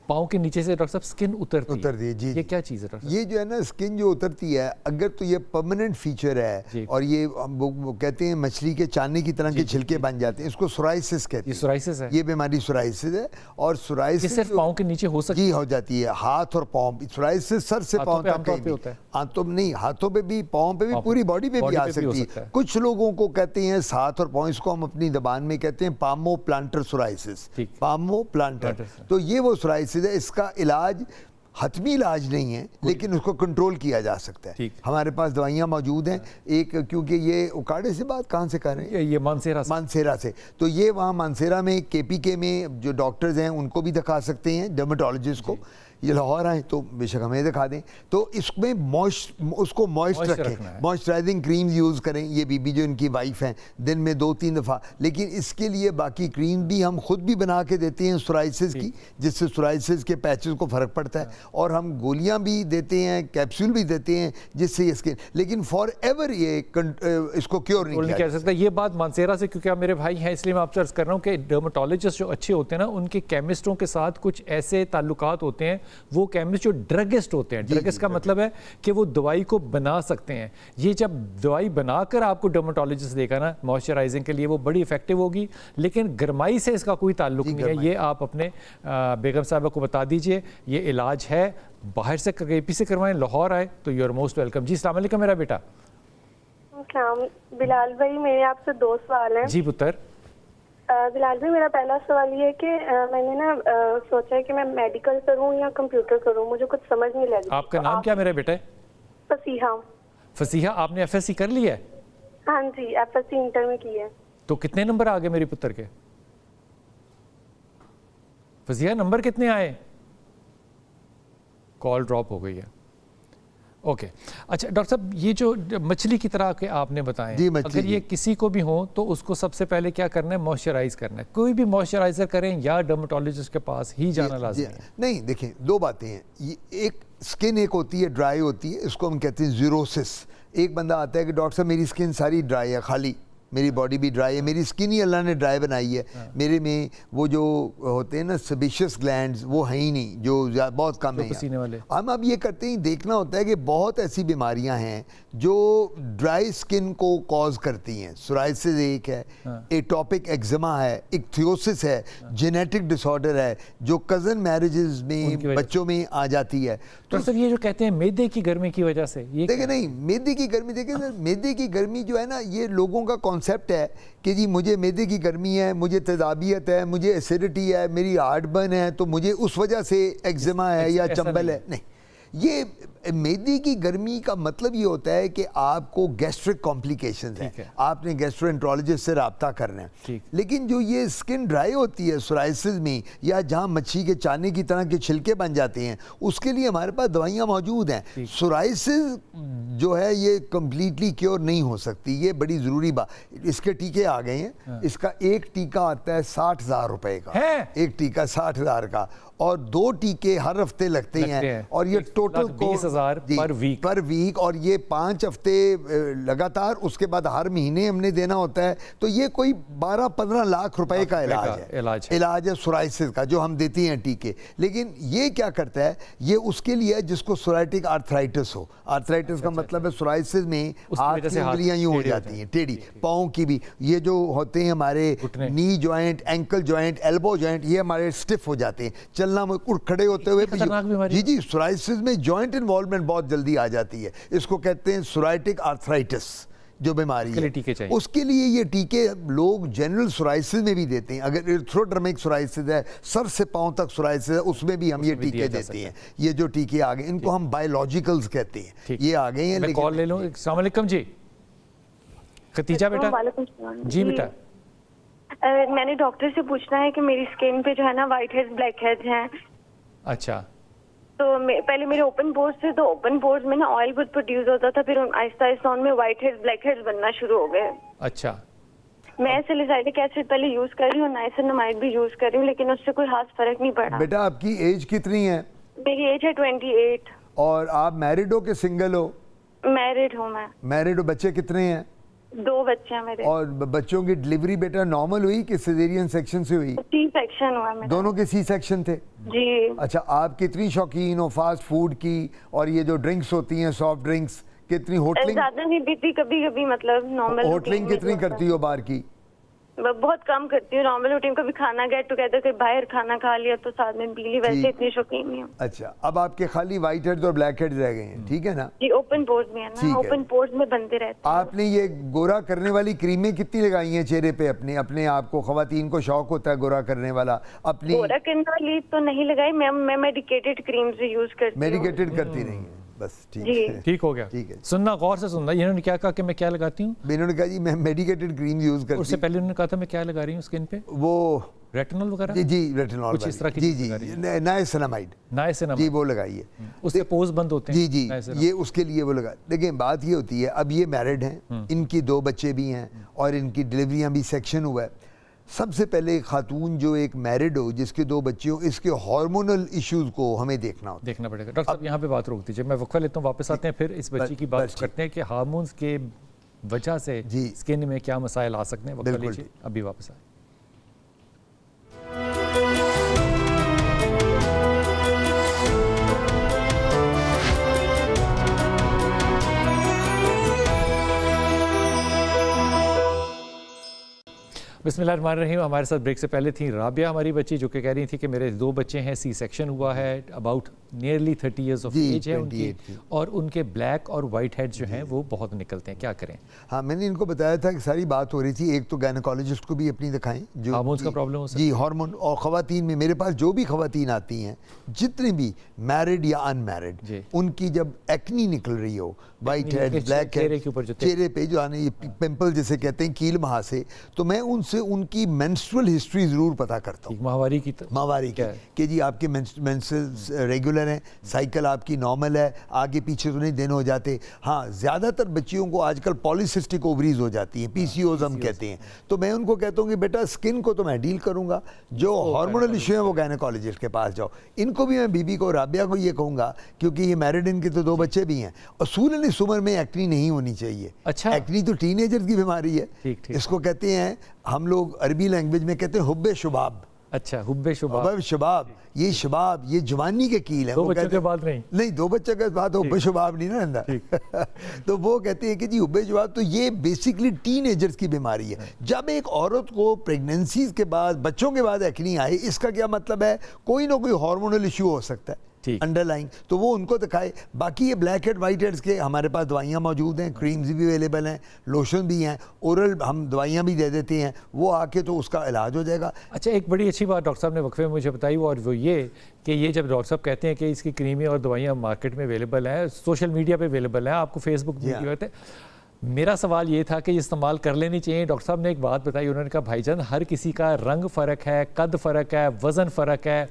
पाँव के नीचे से डॉक्टर साहब स्किन उतरती है जी। ये क्या चीज़ है डॉक्टर साहब? ये जो है ना स्किन जो उतरती है, अगर तो ये परमानेंट फीचर है और ये वो कहते हैं मछली के चाने की तरह के छिलके बन जाते हैं, इसको सोराइसिस कहते हैं। ये सोराइसिस है, ये बीमारी सोराइसिस है। और सोराइसिस सिर्फ पाँव के नीचे हो सकती है? जी हो जाती है, हाथ और पाँव। सोराइसिस सर से पाँव तक होता है। हाथों में नहीं, हाथों पे भी, पाँव पे भी, पूरी बॉडी पे भी आ सकती है। कुछ लोगों को कहते हैं हाथ और पाँव, इसको हम अपनी जबान में कहते हैं पामो प्लांटर सोराइसिस, पामो प्लांटर। तो ये वो सोराइसिस है, इसका इलाज हतमी इलाज नहीं है, लेकिन उसको कंट्रोल किया जा सकता है। हमारे पास दवाइयाँ मौजूद हैं। एक, क्योंकि ये उकाड़े से बात कहाँ से कर रहे हैं? ये मानसेरा से। तो ये वहाँ मानसेरा में KPK में जो डॉक्टर्स हैं उनको भी दिखा सकते हैं, डर्मेटोलॉजिस्ट को। ये लाहौर आए तो बेशक हमें दिखा दें। तो इसमें उसको मॉइस्ट रखें, मॉइस्चराइजिंग क्रीम यूज़ करें। ये बीबी जो इनकी वाइफ हैं दिन में 2-3 दफ़ा, लेकिन इसके लिए बाकी क्रीम भी हम खुद भी बना के देते हैं सोराइसिस की, जिससे सोराइसिस के पैचेस को फ़र्क पड़ता है। और हम गोलियां भी देते हैं, कैप्सूल भी देते हैं, जिससे ये स्किन, लेकिन फॉर एवर ये इसको क्योर नहीं कह सकता। ये बात मानसेरा से, क्योंकि आप मेरे भाई हैं इसलिए मैं आपसे अर्ज़ कर रहा हूँ कि डर्मेटोलॉजिस्ट जो अच्छे होते हैं ना, उनके केमिस्टों के साथ कुछ ऐसे ताल्लुकात होते हैं, वो केमिस्ट जो ड्रगिस्ट होते हैं। ड्रगिस्ट का मतलब है कि वो दवाई को बना सकते हैं। ये जब दवाई बनाकर आपको डर्मेटोलॉजिस्ट देगा ना मॉइस्चराइजिंग के लिए, वो बड़ी इफेक्टिव होगी, लेकिन गर्माई से इसका कोई ताल्लुक नहीं है। ये आप अपने बेगम साहबा को बता दीजिए, ये इलाज है, बाहर से KP से करवाएं, लाहौर आए तो यू आर मोस्ट वेलकम। जी अस्सलाम वालेकुम मेरा बेटा। बिलाल भाई मेरे आपसे 2 सवाल हैं। जी पुत्र। बिलाल भाई मेरा पहला सवाल ये है कि मैंने ना सोचा है कि मैं मेडिकल करूं या कंप्यूटर करूं, मुझे कुछ समझ नहीं लग रहा। आपका नाम क्या मेरे बेटे? फसीहा। फसीहा, आपने FSC कर लिया है? हाँ जी, FSC इंटर में की है। तो कितने नंबर आ गए मेरे पुत्र के? फसीहा नंबर कितने आए? कॉल ड्रॉप हो गई है। ओके अच्छा डॉक्टर साहब, ये जो मछली की तरह के आपने बताए, अगर ये किसी को भी हो तो उसको सबसे पहले क्या करना है? मॉइस्चराइज करना है। कोई भी मॉइस्चराइजर करें या डर्मेटोलॉजिस्ट के पास ही जाना लाज़मी है? नहीं, देखिए 2 बातें हैं। ये एक स्किन एक होती है ड्राई होती है, इसको हम कहते हैं ज़ीरोसिस। एक बंदा आता है कि डॉक्टर साहब मेरी स्किन सारी ड्राई है, खाली मेरी बॉडी भी ड्राई है, मेरी स्किन ही अल्लाह ने ड्राई बनाई है, मेरे में वो जो होते हैं ना सेबेशियस ग्लैंड्स वो हैं ही नहीं, जो बहुत कम है पसीने वाले। हम अब ये करते हैं, देखना होता है कि बहुत ऐसी बीमारियां हैं जो ड्राई स्किन को कॉज करती हैं। सोराइसिस एक है, एटोपिक एक्जिमा है, इक्थियोसिस है, जेनेटिक डिसऑर्डर है जो कज़न मैरिजेस में बच्चों में आ जाती है। तो सर ये जो कहते हैं मैदे की गर्मी की वजह से, ये देखिए नहीं, मैदे की गर्मी, देखिए मैदे की गर्मी जो है ना, ये लोगों का कॉन्सेप्ट है कि जी मुझे मैदे की गर्मी है, मुझे तेजाबियत है, मुझे एसिडिटी है, मेरी हार्टबर्न है, तो मुझे उस वजह से एक्जिमा है या चंबल है, नहीं। ये मैदे की गर्मी का मतलब ये होता है कि आपको गैस्ट्रिक कॉम्प्लिकेशंस हैं, आपने गैस्ट्रोएंट्रोलॉजिस्ट से रब्ता करना है। लेकिन जो ये स्किन ड्राई होती है सोराइसिस में, या जहाँ मच्छी के चाने की तरह के छिलके बन जाते हैं, उसके लिए हमारे पास दवाइयाँ मौजूद हैं। सोराइसिस जो है ये कम्प्लीटली क्योर नहीं हो सकती, ये बड़ी ज़रूरी बात। इसके टीके आ गए हैं, इसका एक टीका आता है 60,000 रुपए का, एक टीका 60,000 का, और 2 टीके हर हफ्ते लगते हैं, और ये टोटल 20,000 पर वीक, और ये 5 हफ्ते लगातार, उसके बाद हर महीने हमने देना होता है। तो ये कोई 12-15 लाख रुपए का इलाज है सोराइसिस का, जो हम देती हैं टीके। लेकिन ये क्या करता है, ये उसके लिए जिसको सोराइटिक आर्थराइटिस हो, आर्थराइटिस का मतलब है सोराइसिस में हाथ की उंगलियां यूं हो जाती हैं टेढ़ी, पाँव की भी, ये जो होते हैं हमारे knee joint, ankle joint, elbow joint, ये हमारे स्टिफ हो जाते हैं, चलना खड़े होते हुए भी। जी, सोराइसिस में जॉइंट इन्वॉल्वमेंट बहुत जल्दी आ जाती है, इसको कहते हैं सोराइटिक आर्थराइटिस जो बीमारी है। उसके लिए ये टीके लोग जनरल सोराइसिस में भी देते हैं। अगर एरिथ्रोडर्मिक सोराइसिस है, सर से पांव तक सोराइसिस है, उसमें भी हम ये टीके देते हैं। ये जो टीके आ गए, इनको हम बायोलॉजिकल्स कहते हैं, ये आ गए हैं। कॉल ले लो। अस्सलाम वालेकुम जी, खतीजा बेटा। जी बेटा, मैंने डॉक्टर से पूछना है कि मेरी स्किन पे जो है ना व्हाइट हेड्स, ब्लैक हेड्स हैं। अच्छा, तो पहले मेरे ओपन पोर्स थे, तो ओपन पोर्स में ना ऑयल बहुत प्रोड्यूस होता था, फिर आहिस्ता आहिस्ता उनमें व्हाइट हेड्स, ब्लैक हेड्स बनना शुरू हो गए। अच्छा, मैं सैलिसाइलिक एसिड पहले यूज कर रही हूँ, नाइसिनामाइड भी यूज कर रही हूँ, लेकिन उससे कोई खास फर्क नहीं पड़ा। बेटा आपकी एज कितनी है? मेरी एज है 28। और आप मैरिड हो कि सिंगल हो? मैरिड हूँ मैं। मैरिड हो, बच्चे कितने हैं? 2 बच्चे हैं मेरे। और बच्चों की डिलीवरी बेटा नॉर्मल हुई कि सिजेरियन सेक्शन से हुई? सी सेक्शन हुआ मेरा। दोनों के सी सेक्शन थे? जी। अच्छा, आप कितनी शौकीन हो फास्ट फूड की, और ये जो ड्रिंक्स होती हैं सॉफ्ट ड्रिंक्स, कितनी होटलिंग? ज्यादा नहीं पीती, कभी कभी मतलब नॉर्मल। होटलिंग कितनी करती हो बाहर की? बहुत कम करती हूँ। नॉर्मल रूटीन, कभी खाना गेट टुगेदर, कहीं बाहर खाना खा लिया तो साथ में पी ली, वैसे इतनी शौकीन नहीं हूँ। अच्छा, अब आपके खाली व्हाइट हेड्स और ब्लैक हेड्स रह गए हैं, ठीक है ना? जी, ओपन पोर्स में है ना, ओपन पोर्स में बनते रहते हैं। आपने ये गोरा करने वाली क्रीमें कितनी लगाई हैं चेहरे पे अपने? अपने आप को, खवातीन को शौक होता है गोरा करने वाला, अपनी गोरा करने वाली तो नहीं लगाई मैं मेडिकेटेड क्रीम्स यूज करती हूँ। मेडिकेटेड करती नहीं है, बस ठीक है, ठीक हो गया। ठीक है, सुनना, गौर से सुनना। इन्होंने क्या कहा कि मैं क्या लगाती हूँ? इन्होंने कहा जी मैं मेडिकेटेड क्रीम यूज करती हूँ। उससे पहले उन्होंने कहा था मैं क्या लगा रही हूँ स्किन पे? वो रेटिनॉल वगैरह? जी जी, रेटिनॉल कुछ इस तरह की। जी जी, नाइसिनामाइड जी, वो लगाइए, उससे पोज बंद होते हैं। जी जी, ये उसके लिए वो लगा। देखिए बात ये होती है, अब ये मैरिड हैं, इनकी 2 बच्चे भी हैं, और इनकी डिलीवरियां भी सेक्शन हुआ है। सबसे पहले खातून जो एक मैरिड हो, जिसके 2 बच्चे हो, इसके हार्मोनल इश्यूज को हमें देखना पड़ेगा। डॉक्टर साहब यहाँ पे बात रोक दीजिए, मैं वक्फा लेता हूँ, वापस आते हैं, फिर इस बच्ची की बात करते हैं कि हार्मोन्स के वजह से स्किन में क्या मसाइल आ सकते हैं। वक्फा लीजिए, अभी वापस आए। बिस्मिल्लाहिर्रहमानिर्रहीम। हमारे साथ ब्रेक से पहले थी राबिया हमारी बच्ची, जो कि कह रही थी कि मेरे 2 बच्चे हैं, सी सेक्शन हुआ है, about nearly 30 years of age है उनकी, और उनके ब्लैक और वाइट हेड्स जो हैं वो बहुत निकलते हैं, क्या करें? हाँ, मैंने इनको बताया था कि सारी बात हो रही थी। एक तो गायनेकोलॉजिस्ट को भी अपनी दिखाएं, जो हार्मोन्स का प्रॉब्लम हो सकता है। जी, हार्मोन। और खवातीन में मेरे पास जो भी खवातीन आती हैं, जितने भी मैरिड या अनमैरिड, उनकी जब एक्नी निकल रही हो, वाइट हेड, ब्लैक हेड, चेहरे पे जो आने, ये पिंपल जिसे कहते हैं, कील महासे, तो मैं उनसे उनकी मेंस्ट्रुअल हिस्ट्री जरूर पता करता हूँ। माहवारी की कि जी आपके मेंस्ट्रुअल्स रेगुलर हैं, साइकिल आपकी नॉर्मल है, आगे पीछे तो नहीं दिन हो जाते। हाँ, ज़्यादातर बच्चियों को आजकल पॉलीसिस्टिक ओवरीज हो जाती हैं, पीसीओज हम कहते हैं। तो मैं उनको कहता हूँ कि बेटा स्किन को तो मैं डील करूँगा, जो हार्मोनल इशू है वो गायनेकोलॉजिस्ट के पास जाओ। इनको भी मैं बीबी को, राबिया को ये कहूँगा, क्योंकि ये मैरिड, इनके तो 2 बच्चे भी हैं। असूलन इस उम्र में एक्नी नहीं होनी चाहिए। अच्छा, एक्नी तो टीनेजर की बीमारी है। इसको कहते हैं, हम लोग अरबी लैंग्वेज में कहते हैं हुब्बे शुबाब। अच्छा, हुब्बे शुबाब। शबाब, ये शबाब, ये जवानी के कील है। 2 बच्चों के बाद नहीं 2 बच्चों के बाद हुब्बे शुबाब नहीं ना रहता। तो वो कहते हैं कि जी हुब्बे शुबाब, तो ये बेसिकली टीनेजर्स की बीमारी है। जब एक औरत को प्रेगनेंसीज के बाद, बच्चों के बाद एक्नी आए, इसका क्या मतलब है? कोई ना कोई हार्मोनल इशू हो सकता है। अंडरलाइंग, तो वो उनको दिखाए। बाकी ये ब्लैक हेड वाइट हेड्स के हमारे पास दवाइयाँ मौजूद हैं, क्रीम्स भी अवेलेबल हैं, लोशन भी हैं, ओरल हम दवाइयाँ भी दे देते हैं, वो आके तो उसका इलाज हो जाएगा। अच्छा, एक बड़ी अच्छी बात डॉक्टर साहब ने वक्फे में मुझे बताई, और वो ये कि ये जब डॉक्टर साहब कहते हैं कि इसकी क्रीमें और दवाइयाँ मार्केट में अवेलेबल हैं, सोशल मीडिया पे अवेलेबल हैं, आपको फेसबुक वीडियो है, मेरा सवाल ये था कि इस्तेमाल कर लेनी चाहिए। डॉक्टर साहब ने एक बात बताई, उन्होंने कहा भाईजान हर किसी का रंग फ़र्क है, कद फ़र्क है, वज़न फ़र्क है,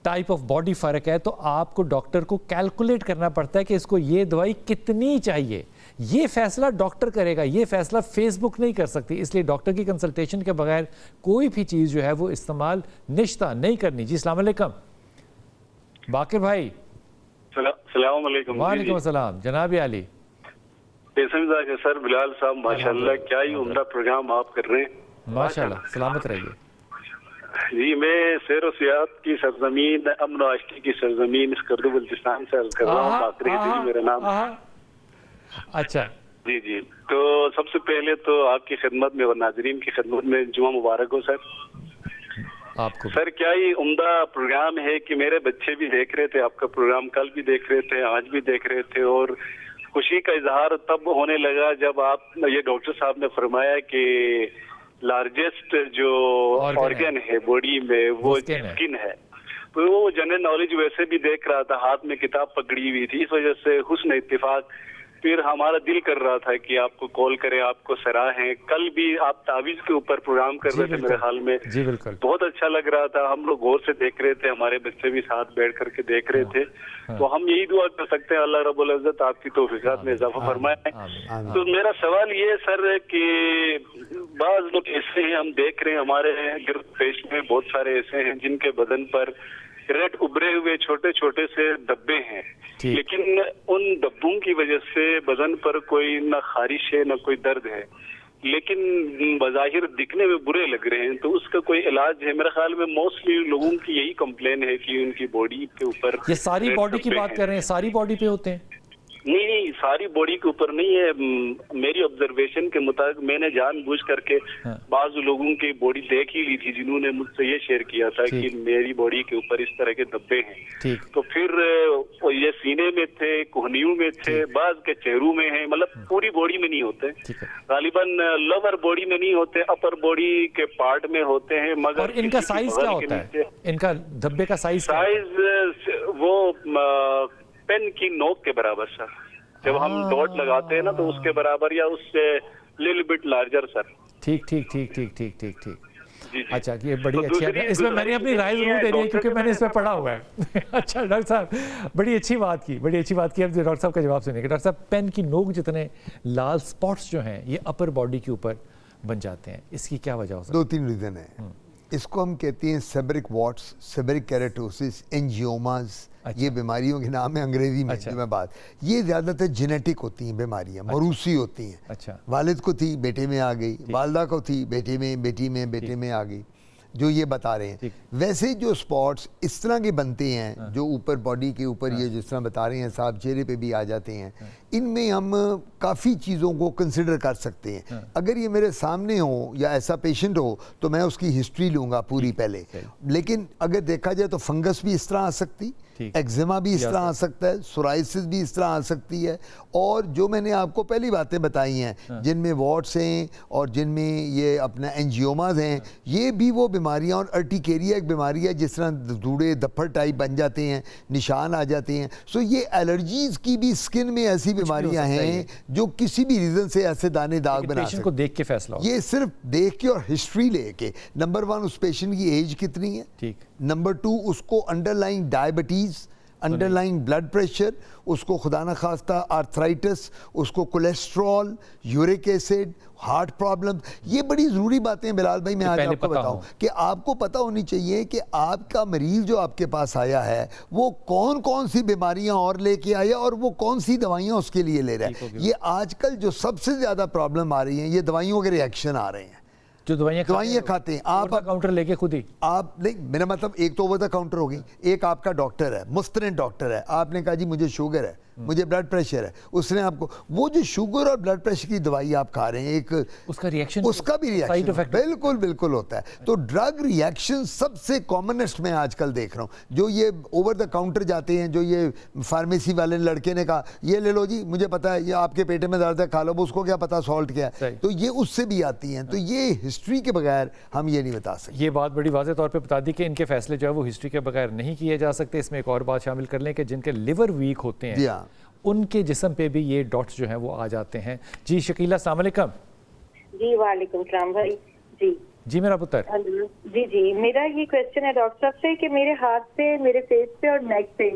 टाइप ऑफ बॉडी फ़र्क है, तो आपको डॉक्टर को कैलकुलेट करना पड़ता है कि इसको ये दवाई कितनी चाहिए। ये फैसला डॉक्टर करेगा, ये फैसला फेसबुक नहीं कर सकती, इसलिए डॉक्टर की कंसल्टेशन के बगैर कोई भी चीज़ जो है वो इस्तेमाल निश्ता नहीं करनी। जी अस्सलाम वालेकुम बाकिर भाई। सलाम अलैकुम। वालेकुम अस्सलाम जनाब आली। सर बिलाल साहब माशाल्लाह क्या ही उम्दा प्रोग्राम आप कर रहे हैं, माशाल्लाह सलामत रहिए। जी मैं सैर व सियाहत की सरजमीन, अमन आश्की की सरजमीन स्कर्दू बल्तिस्तान से अर्ज कर रहा हूँ। बाकरी जी मेरा नाम। अच्छा जी जी, तो सबसे पहले तो आपकी खिदमत में और नाजरीन की खिदमत में जुमा मुबारक हो सर आपको। सर क्या ही उम्दा प्रोग्राम है कि मेरे बच्चे भी देख रहे थे आपका प्रोग्राम, कल भी देख रहे थे, आज भी देख रहे थे, और खुशी का इजहार तब होने लगा जब आप ये डॉक्टर साहब ने फरमाया कि लार्जेस्ट जो ऑर्गन है बॉडी में वो स्किन है। तो वो जनरल नॉलेज वैसे भी देख रहा था, हाथ में किताब पकड़ी हुई थी, इस वजह से हुस्न इत्तेफाक फिर हमारा दिल कर रहा था कि आपको कॉल करें, आपको सराहें। कल भी आप तावीज के ऊपर प्रोग्राम कर रहे थे मेरे हाल में, जी बिल्कुल, बहुत अच्छा लग रहा था, हम लोग गौर से देख रहे थे, हमारे बच्चे भी साथ बैठ करके देख रहे थे। तो हम यही दुआ कर सकते हैं अल्लाह रब्बुल इज्जत आपकी तौफीकात में इजाफा फरमाए। तो मेरा सवाल ये सर कि बाज लोग ऐसे हैं, हम देख रहे हैं हमारे गिरद पेश में बहुत सारे ऐसे हैं जिनके बदन पर रेड उभरे हुए छोटे छोटे से धब्बे हैं, लेकिन उन धब्बों की वजह से बदन पर कोई न खारिश है न कोई दर्द है, लेकिन बज़ाहिर दिखने में बुरे लग रहे हैं। तो उसका कोई इलाज है? मेरे ख्याल में मोस्टली लोगों की यही कंप्लेन है कि उनकी बॉडी के ऊपर। ये सारी बॉडी की बात कर रहे हैं? सारी बॉडी पे होते हैं? नहीं, सारी बॉडी के ऊपर नहीं है। मेरी ऑब्जर्वेशन के मुताबिक मैंने जानबूझ करके बाज़ लोगों की बॉडी देख ही ली थी जिन्होंने मुझसे ये शेयर किया था कि मेरी बॉडी के ऊपर इस तरह के धब्बे हैं। तो फिर ये सीने में थे, कोहनियों में थे, बाज़ के चेहरों में है, मतलब पूरी बॉडी में नहीं होते, गालिबन लोअर बॉडी में नहीं होते, अपर बॉडी के पार्ट में होते हैं। मगर और इनका साइज क्या होता है? इनका धब्बे का साइज वो पेन की नोक के बराबर सर, जब हम डॉट लगाते हैं ना तो उसके बराबर या उससे लिटिल बिट लार्जर सर। ठीक ठीक ठीक ठीक ठीक ठीक ठीक। अच्छा, ये बड़ी अच्छी है, इसमें मैंने अपनी राय जरूर दे दी है क्योंकि मैंने इसमें पढ़ा हुआ है। अच्छा डॉक्टर साहब बड़ी अच्छी बात की, बड़ी अच्छी बात की। अब डॉक्टर साहब का जवाब सुनिए। डॉक्टर साहब, पेन की नोक जितने लाल स्पॉट्स जो हैं ये अपर बॉडी के ऊपर बन जाते हैं, इसकी क्या वजह हो सकती है? 2-3 रीज़न है। इसको हम कहते हैं सेबरिक वॉट्स, सेबरिक केराटोसिस, एंजियोमास। ये बीमारियों के नाम है अंग्रेजी में। जो मैं बात, ये ज़्यादातर जेनेटिक होती हैं बीमारियाँ, मरूसी होती हैं। अच्छा, वालिद को थी, बेटे में आ गई, वालदा को थी, बेटे में, बेटी में, बेटे में आ गई, जो ये बता रहे हैं। वैसे जो स्पॉट्स इस तरह के बनते हैं जो ऊपर बॉडी के ऊपर ये जिस तरह बता रहे हैं साहब, चेहरे पे भी आ जाते हैं, इनमें हम काफ़ी चीज़ों को कंसिडर कर सकते हैं। अगर ये मेरे सामने हो या ऐसा पेशेंट हो तो मैं उसकी हिस्ट्री लूँगा पूरी पहले। लेकिन अगर देखा जाए तो फंगस भी इस तरह आ सकती, एक्जिमा भी इस तरह आ सकता है, सोराइसिस भी इस तरह आ सकती है, और जो मैंने आपको पहली बातें बताई हैं जिनमें वॉट्स हैं और जिनमें ये अपना एंजियोमाज हैं, ये भी वो बीमारियां, और अर्टिकेरिया एक बीमारी है जिस तरह धूड़े धप्पड़ टाइप बन जाते हैं, निशान आ जाते हैं। सो ये एलर्जीज की भी स्किन में ऐसी बीमारियां हैं जो किसी भी रीज़न से ऐसे दाने दाग बना सकते हैं। को देख के फैसला, ये सिर्फ देख के और हिस्ट्री लेके। नंबर 1 उस पेशेंट की एज कितनी है, ठीक। नंबर 2 उसको underlying diabetes, underlying blood pressure, उसको खुदा न खास्ता आर्थराइटिस, उसको cholesterol, uric acid, heart problem. ये बड़ी ज़रूरी बातें बिलाल भाई मैं आज आपको बताऊं कि आपको पता होनी चाहिए कि आपका मरीज़ जो आपके पास आया है वो कौन कौन सी बीमारियां और लेके आया और वो कौन सी दवाइयां उसके लिए ले रहा है। ये आजकल जो सबसे ज़्यादा प्रॉब्लम आ रही है, ये दवाइयों के रिएक्शन आ रहे हैं। जो दवाइयाँ खाते हैं आप काउंटर लेके खुद ही, आप नहीं, मेरा मतलब एक तो ओवर द काउंटर हो गई, एक आपका डॉक्टर है, मुस्तनद डॉक्टर है, आपने कहा जी मुझे शुगर है, मुझे ब्लड प्रेशर है, उसने आपको वो जो शुगर और ब्लड प्रेशर की दवाई आप खा रहे हैं, एक उसका रिएक्शन, उसका भी रिएक्शन बिल्कुल बिल्कुल होता है। तो ड्रग रिएक्शन सबसे कॉमनेस्ट मैं आजकल देख रहा हूँ। जो ये ओवर द काउंटर जाते हैं, जो ये फार्मेसी वाले लड़के ने कहा ये ले लो जी, मुझे पता है ये आपके पेट में दर्द है, खा लो, उसको क्या पता सॉल्ट क्या है, तो ये उससे भी आती हैं। तो ये हिस्ट्री के बगैर हम ये नहीं बता सकते। ये बात बड़ी वाज़ेह तौर पे बता दी कि इनके फैसले जो है वो हिस्ट्री के बगैर नहीं किए जा सकते। इसमें एक और बात शामिल कर लें कि जिनके लिवर वीक होते हैं उनके जिस्म पे भी ये डॉट्स जो हैं वो आ जाते हैं। जी शकीला, अस्सलाम वालेकुम। जी वालेकुम सलाम भाई। जी मेरा पुत्र। जी मेरा ये क्वेश्चन है डॉक्टर साहब से कि मेरे हाथ पे, मेरे फेस पे और नेक पे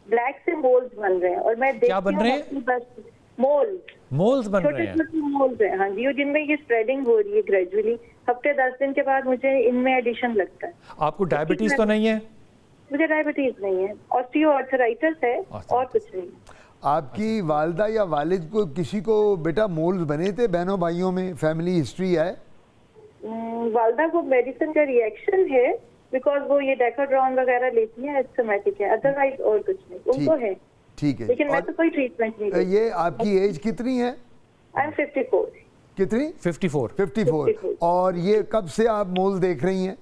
ब्लैक से मोल्स बन रहे हैं, और मैं क्या बन रहे हैं? मोल्स बन रहे हैं, छोटे मोल्स हैं। हाँ जी, और जिनमें ये स्प्रेडिंग हो रही है ग्रेजुअली। हफ्ते 10 दिन के बाद मुझे इनमें एडिशन लगता है। आपको डायबिटीज तो नहीं है? मुझे डायबिटीज नहीं है, ऑस्टियोआर्थराइटिस है और कुछ नहीं। आपकी वालदा या वालिद को किसी को बेटा मोल्स बने थे बहनों भाइयों में? फैमिली हिस्ट्री है? वालदा को मेडिसिन का रिएक्शन है, बिकॉज वो ये डेकाड्रॉन वगैरह लेती हैं, एस्थमेटिक है, अदरवाइज और कुछ नहीं उनको है। ठीक है, लेकिन मैं तो कोई ट्रीटमेंट नहीं। ये आपकी एज कितनी है? I am 54। कितनी? 54। और ये कब से आप मोल्स देख रही हैं?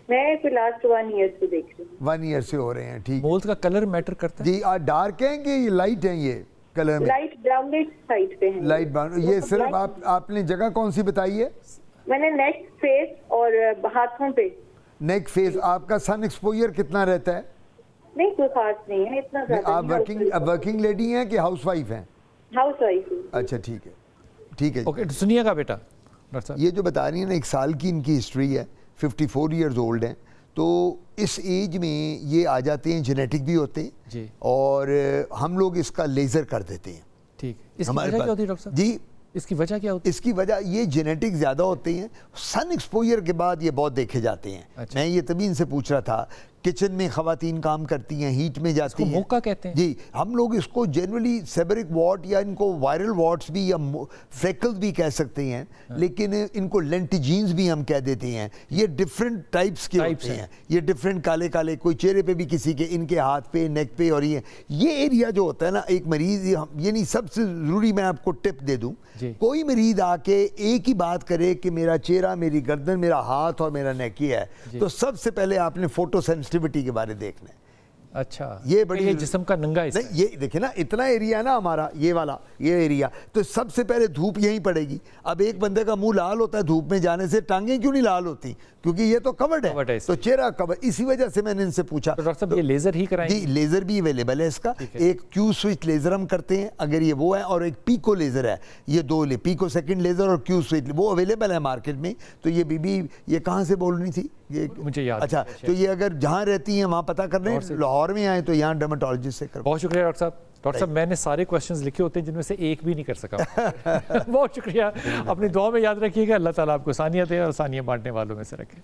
मैं फिर लास्ट 1 ईयर से देख रही हूँ। 1 ईयर से हो रहे हैं। ठीक। मोल्स का कलर मैटर करता है? जी, डार्क हैं कि लाइट हैं? ये कलर में लाइट ब्राउनिश साइड पे है। Light brown. ये सिर्फ आपने जगह कौन सी बताई है? मैंने नेक, फेस और हाथों पे। नेक, फेस। आपका सन एक्सपोजर कितना रहता है? नहीं, कोई खास नहीं है इतना ज्यादा। आप वर्किंग लेडी हैं कि हाउसवाइफ हैं? हाउसवाइफ। अच्छा, ठीक है, ठीक है। ओके, सुनिएगा बेटा डॉक्टर साहब, ये जो बता रही है ना, 1 साल की इनकी हिस्ट्री है, 54 ईयर्स ओल्ड हैं, तो इस एज में ये आ जाते हैं, जेनेटिक भी होते हैं जी, और हम लोग इसका लेज़र कर देते हैं। ठीक। इसकी वजह क्या होती है डॉक्टर साहब? जी, इसकी वजह क्या होती है? इसकी वजह ये जेनेटिक ज़्यादा होते हैं। सन एक्सपोजर के बाद ये बहुत देखे जाते हैं। अच्छा। मैं ये तभी इनसे पूछ रहा था, किचन में ख़वातीन काम करती हैं, हीट में जाती हैं, मोका कहते हैं। जी, हम लोग इसको जनरली सेबरिक वॉट या इनको वायरल वॉट्स भी या फ्रेकल्स भी कह सकते हैं, लेकिन इनको लेंटिजीन्स भी हम कह देते हैं। ये डिफरेंट टाइप्स के होते हैं। ये डिफरेंट काले काले, कोई चेहरे पे भी किसी के, इनके हाथ पे, नेक पे, और ये एरिया जो होता है ना, एक मरीज, ये नहीं, सबसे ज़रूरी मैं आपको टिप दे दूँ, कोई मरीज आके एक ही बात करे कि मेरा चेहरा, मेरी गर्दन, मेरा हाथ और मेरा नेक ही है, तो सबसे पहले आपने फोटो सेंसिटिविटी के बारे देखना है। अच्छा, ये बड़ी, ये जिस्म का नंगा हिस्सा नहीं, ये देखिए ना, इतना एरिया है ना हमारा, ये वाला, ये एरिया, तो सबसे पहले धूप यहीं पड़ेगी। अब एक बंदे का मुंह लाल होता है धूप में जाने से, टांगें क्यों नहीं लाल होती? क्योंकि ये तो कवर्ड है, तो चेहरा कवर। इसी वजह से मैंने इनसे पूछा। तो डॉक्टर साहब, ये लेजर ही कराएंगे? जी, लेजर भी अवेलेबल है इसका। एक क्यू स्विच लेजर हम करते हैं, अगर ये वो है, और एक पीको लेजर है। ये 2 पीको सेकंड लेजर और क्यू स्विच, वो अवेलेबल है मार्केट में। तो ये बीबी, ये कहाँ से बोल रही थी? ये मुझे याद। अच्छा, तो ये अगर जहाँ रहती हैं वहाँ पता कर लें, लाहौर में आए तो यहाँ डर्मेटोलॉजिस्ट से करो। बहुत शुक्रिया डॉक्टर साहब। डॉक्टर साहब, मैंने सारे क्वेश्चंस लिखे होते हैं जिनमें से एक भी नहीं कर सका। बहुत शुक्रिया। अपनी दुआ में याद रखिएगा, अल्लाह ताला आपको आसानियत दे और आसानियाँ बांटने वालों में से रखे।